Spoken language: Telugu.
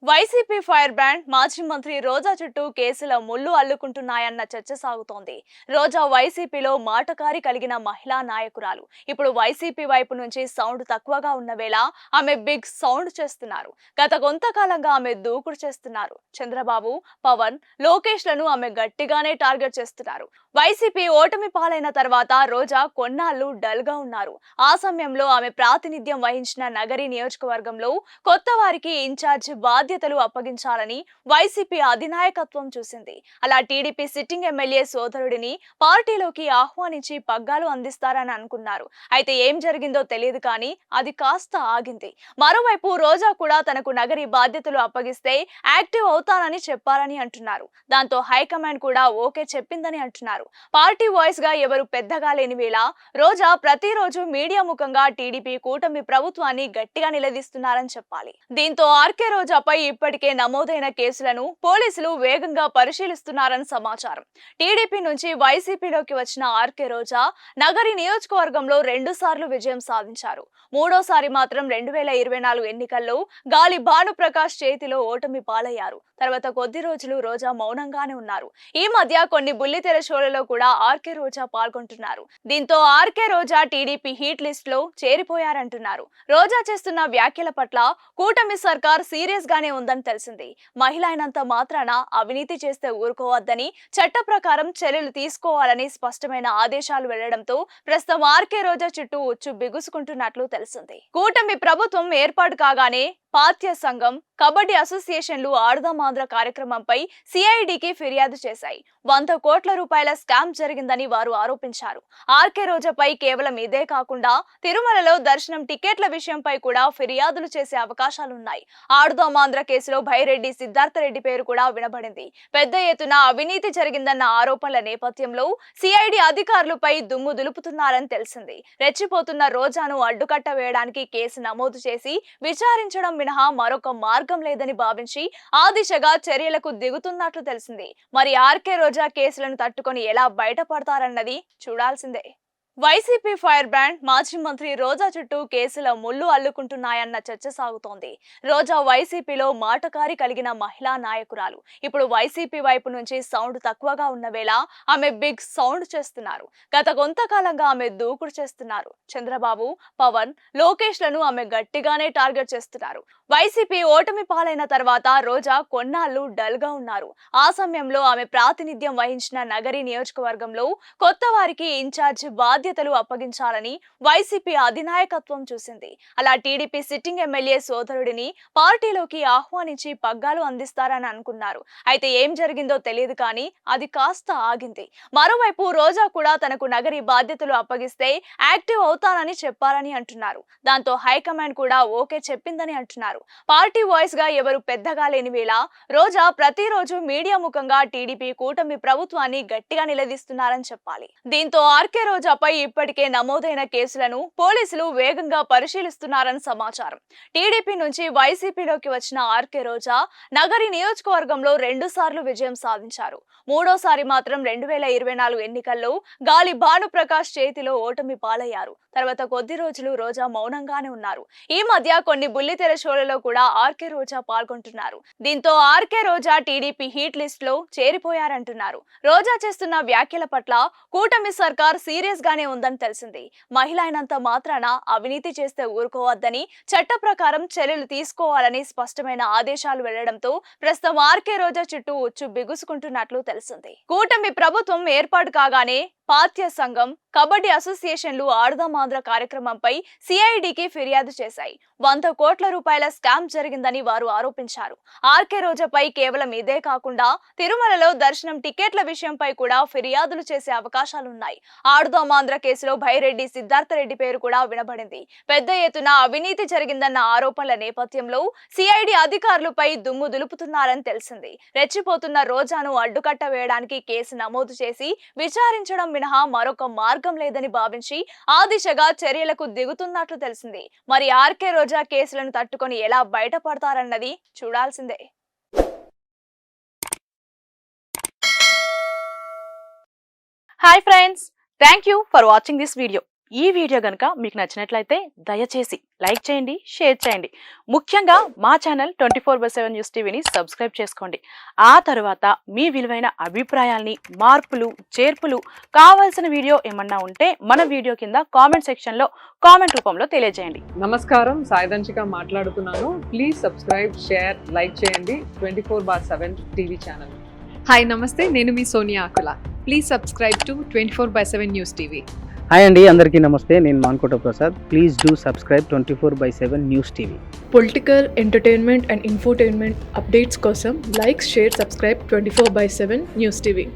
వైసీపీ ఫైర్ బ్రాండ్ మాజీ మంత్రి రోజా చుట్టూ కేసుల ముళ్ళు అల్లుకుంటున్నాయన్న చర్చ సాగుతోంది. రోజా వైసీపీలో మాటకారి కలిగిన మహిళా నాయకురాలు. ఇప్పుడు వైసీపీ వైపు నుంచి సౌండ్ తక్కువగా ఉన్న వేళ ఆమె బిగ్ సౌండ్ చేస్తున్నారు. గత కొంతకాలంగా ఆమె దూకుడు చేస్తున్నారు. చంద్రబాబు, పవన్, లోకేష్ లను ఆమె గట్టిగానే టార్గెట్ చేస్తున్నారు. వైసీపీ ఓటమి పాలైన తర్వాత రోజా కొన్నాళ్లు డల్ గా ఉన్నారు. ఆ సమయంలో ఆమె ప్రాతినిధ్యం వహించిన నగరి నియోజకవర్గంలో కొత్త వారికి ఇన్ఛార్జ్ బాధ్యతలు అప్పగించాలని వైసీపీ అధినాయకత్వం చూసింది. అలా టీడీపీ సిట్టింగ్ ఎమ్మెల్యే సోదరుడిని పార్టీలోకి ఆహ్వానించి పగ్గాలు అందిస్తారని అనుకున్నారు. అయితే ఏం జరిగిందో తెలియదు కానీ అది కాస్త ఆగింది. మరోవైపు రోజా కూడా తనకు నగరి బాధ్యతలు అప్పగిస్తే యాక్టివ్ అవుతానని చెప్పారని అంటున్నారు. దాంతో హైకమాండ్ కూడా ఓకే చెప్పిందని అంటున్నారు. పార్టీ వాయిస్ గా ఎవరు పెద్దగా లేని వేళ రోజా ప్రతిరోజు మీడియా ముఖంగా టీడీపీ కూటమి ప్రభుత్వాన్ని గట్టిగా నిలదీస్తున్నారని చెప్పాలి. దీంతో ఆర్కే రోజాపై ఇప్పటికే నమోదైన కేసులను పోలీసులు వేగంగా పరిశీలిస్తున్నారని సమాచారం. టీడీపీ నుంచి వైసీపీలోకి వచ్చిన ఆర్కే రోజా నగరి నియోజకవర్గంలో 2 సార్లు విజయం సాధించారు. మూడోసారి మాత్రం 2024 ఎన్నికల్లో గాలి భానుప్రకాష్ చేతిలో ఓటమి పాలయ్యారు. తర్వాత కొద్ది రోజులు రోజా మౌనంగానే ఉన్నారు. ఈ మధ్య కొన్ని బుల్లితెర షోలలో కూడా ఆర్కే రోజా పాల్గొంటున్నారు. దీంతో ఆర్కే రోజా టీడీపీ హీట్ లిస్ట్ లో చేరిపోయారంటున్నారు. రోజా చేస్తున్న వ్యాఖ్యల పట్ల కూటమి సర్కార్ సీరియస్ గానే ఉందని తెలిసింది. మహిళ అయినంత మాత్రాన అవినీతి చేస్తే ఊరుకోవద్దని, చట్ట ప్రకారం చర్యలు తీసుకోవాలని స్పష్టమైన ఆదేశాలు వెళ్లడంతో ప్రస్తుతం ఆర్కే రోజా చుట్టూ ఉచ్చు బిగుసుకుంటున్నట్లు తెలిసింది. కూటమి ప్రభుత్వం ఏర్పాటు కాగానే పాఠ్య సంఘం, కబడ్డీ అసోసియేషన్లు ఆడదాం ఆంధ్ర కార్యక్రమంపై సిఐడికి ఫిర్యాదు చేశాయి. 100 కోట్ల రూపాయల స్కామ్ జరిగిందని వారు ఆరోపించారు. ఆర్కే రోజాపై కేవలం ఇదే కాకుండా తిరుమలలో దర్శనం టికెట్ల విషయంపై కూడా ఫిర్యాదులు చేసే అవకాశాలున్నాయి. ఆడదాం ఆంధ్ర కేసులో భైరెడ్డి సిద్ధార్థరెడ్డి పేరు కూడా వినబడింది. పెద్ద ఎత్తున అవినీతి జరిగిందన్న ఆరోపణల నేపథ్యంలో సిఐడి అధికారులపై దుమ్ము దులుపుతున్నారని తెలిసింది. రెచ్చిపోతున్న రోజాను అడ్డుకట్ట వేయడానికి కేసు నమోదు చేసి విచారించడం మినహా మరొక మార్గం లేదని భావించి ఆ దిశగా చర్యలకు దిగుతున్నట్లు తెలిసింది. మరి ఆర్కే రోజా కేసులను తట్టుకొని ఎలా బయటపడతారన్నది చూడాల్సిందే. వైసీపీ ఫైర్ బ్రాండ్ మాజీ మంత్రి రోజా చుట్టూ కేసుల ముళ్ళు అల్లుకుంటున్నాయన్న చర్చ సాగుతోంది. రోజా వైసీపీలో మాటకారి కలిగిన మహిళా నాయకురాలు. ఇప్పుడు వైసీపీ వైపు నుంచి సౌండ్ తక్కువగా ఉన్న వేళ ఆమె బిగ్ సౌండ్ చేస్తున్నారు. గత కొంతకాలంగా ఆమె దూకుడు చేస్తున్నారు. చంద్రబాబు, పవన్, లోకేష్ లను ఆమె గట్టిగానే టార్గెట్ చేస్తున్నారు. వైసీపీ ఓటమి పాలైన తర్వాత రోజా కొన్నాళ్లు డల్ గా ఉన్నారు. ఆ సమయంలో ఆమె ప్రాతినిధ్యం వహించిన నగరి నియోజకవర్గంలో కొత్త వారికి ఇన్ఛార్జ్ బాధ్యతలు అప్పగించాలని వైసీపీ అధినాయకత్వం చూసింది. అలా టీడీపీ సిట్టింగ్ ఎమ్మెల్యే సోదరుడిని పార్టీలోకి ఆహ్వానించి పగ్గాలు అందిస్తారని అనుకున్నారు. అయితే ఏం జరిగిందో తెలియదు కానీ అది కాస్త ఆగింది. మరోవైపు రోజా కూడా తనకు నగరి బాధ్యతలు అప్పగిస్తే యాక్టివ్ అవుతానని చెప్పారని అంటున్నారు. దాంతో హైకమాండ్ కూడా ఓకే చెప్పిందని అంటున్నారు. పార్టీ వాయిస్ గా ఎవరు పెద్దగా లేని వేళ రోజా ప్రతిరోజు మీడియా ముఖంగా టీడీపీ కూటమి ప్రభుత్వాన్ని గట్టిగా నిలదీస్తున్నారని చెప్పాలి. దీంతో ఆర్కే రోజాపై ఇప్పటికే నమోదైన కేసులను పోలీసులు వేగంగా పరిశీలిస్తున్నారని సమాచారం. టీడీపీ నుంచి వైసీపీలోకి వచ్చిన ఆర్కే రోజా నగరి నియోజకవర్గంలో 2 సార్లు విజయం సాధించారు. మూడోసారి మాత్రం 2024 ఎన్నికల్లో గాలి భానుప్రకాష్ చేతిలో ఓటమి పాలయ్యారు. తర్వాత కొద్ది రోజులు రోజా మౌనంగానే ఉన్నారు. ఈ మధ్య కొన్ని బుల్లితెర షోలలో కూడా ఆర్కే రోజా పాల్గొంటున్నారు. దీంతో ఆర్కే రోజా టీడీపీ హీట్ లిస్ట్ లో చేరిపోయారంటున్నారు. రోజా చేస్తున్న వ్యాఖ్యల పట్ల కూటమి సర్కార్ సీరియస్ గానే ఉందని తెలిసింది. మహిళ అయినంత మాత్రాన అవినీతి చేస్తే ఊరుకోవద్దని, చట్ట ప్రకారం చర్యలు తీసుకోవాలని స్పష్టమైన ఆదేశాలు వెళ్లడంతో ప్రస్తుతం ఆర్కే రోజా చుట్టూ ఉచ్చు బిగుసుకుంటున్నట్లు తెలిసింది. కూటమి ప్రభుత్వం ఏర్పాటు కాగానే పాఠ్య సంఘం, కబడ్డీ అసోసియేషన్లు ఆడదాం ఆంధ్ర కార్యక్రమంపై సిఐడికి ఫిర్యాదు చేశాయి. 100 కోట్ల రూపాయల స్కామ్ జరిగిందని వారు ఆరోపించారు. ఆర్కే రోజాపై కేవలం ఇదే కాకుండా తిరుమలలో దర్శనం టికెట్ల విషయంపై కూడా ఫిర్యాదులు చేసే అవకాశాలున్నాయి. ఆడదాం ఆంధ్ర కేసులో భైరెడ్డి సిద్ధార్థరెడ్డి పేరు కూడా వినబడింది. పెద్ద ఎత్తున అవినీతి జరిగిందన్న ఆరోపణల నేపథ్యంలో సిఐడి అధికారులపై దుమ్ము దులుపుతున్నారని తెలిసింది. రెచ్చిపోతున్న రోజాను అడ్డుకట్ట వేయడానికి కేసు నమోదు చేసి విచారించడం మినహా మరొక మార్గం లేదని భావించి ఆ దిశగా చర్యలకు దిగుతున్నట్లు తెలిసింది. మరి ఆర్కే రోజా కేసులను తట్టుకొని ఎలా బయటపడతారన్నది చూడాల్సిందే. Hi friends, thank you for watching this video. ఈ వీడియో గనుక మీకు నచ్చినట్లయితే దయచేసి లైక్ చేయండి, షేర్ చేయండి. ముఖ్యంగా మా ఛానల్ 24/7 న్యూస్ టీవీని సబ్స్క్రైబ్ చేసుకోండి. ఆ తర్వాత మీ విలువైన అభిప్రాయాల్ని, మార్పులు, చేర్పులు, కావాల్సిన వీడియో ఏమన్నా ఉంటే మన వీడియో కింద కామెంట్ సెక్షన్లో కామెంట్ రూపంలో తెలియజేయండి. నమస్కారం, సాయిదంచిక మాట్లాడుతున్నాను. ప్లీజ్ సబ్స్క్రైబ్, షేర్, లైక్ చేయండి 24/7 టీవీ ఛానల్. హాయ్ నమస్తే, నేను మీ Sonia Akula. Please subscribe to 24/7 news TV. Hi అండి, అందరికీ నమస్తే. నేను Mankota Prasad. Please do subscribe 24/7 news TV. Political, entertainment and infotainment updates కోసం like, share, subscribe 24/7 news TV.